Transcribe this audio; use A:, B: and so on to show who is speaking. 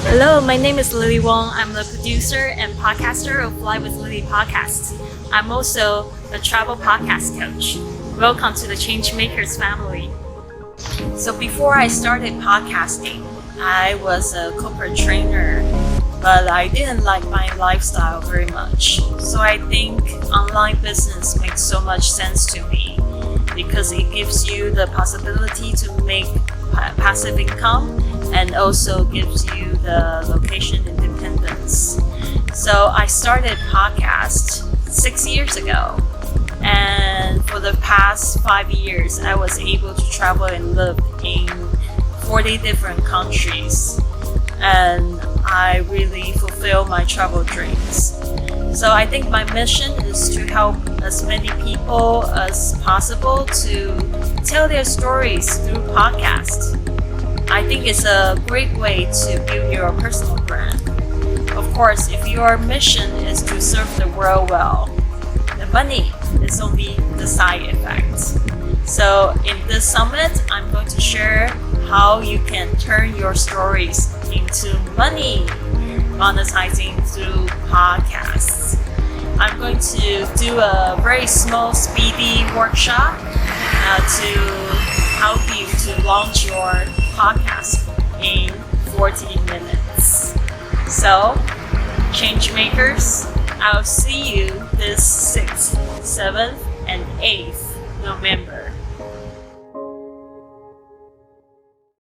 A: Hello, my name is Lily Wong. I'm the producer and podcaster of Fly with Lily podcast. I'm also a travel podcast coach. Welcome to the Changemakers family. So before I started podcasting, I was a corporate trainer, but I didn't like my lifestyle very much. So I think online business makes so much sense to me because it gives you the possibility to make passive income and also gives you the location independence. So I started podcast 6 years ago, and for the past 5 years I was able to travel and live in 40 different countries, and I really fulfill my travel dreams. So I think my mission is to help as many people as possible to tell their stories through podcasts. I think it's a great way to build your personal brand. Of course, if your mission is to serve the world well, the money is only the side effect. So in this summit, I'm going to share how you can turn your stories into money, monetizing through podcasts. I'm going to do a very small, speedy workshop to help you to launch your podcast in 40 minutes. So, Changemakers, I'll see you this 6th, 7th, and 8th November.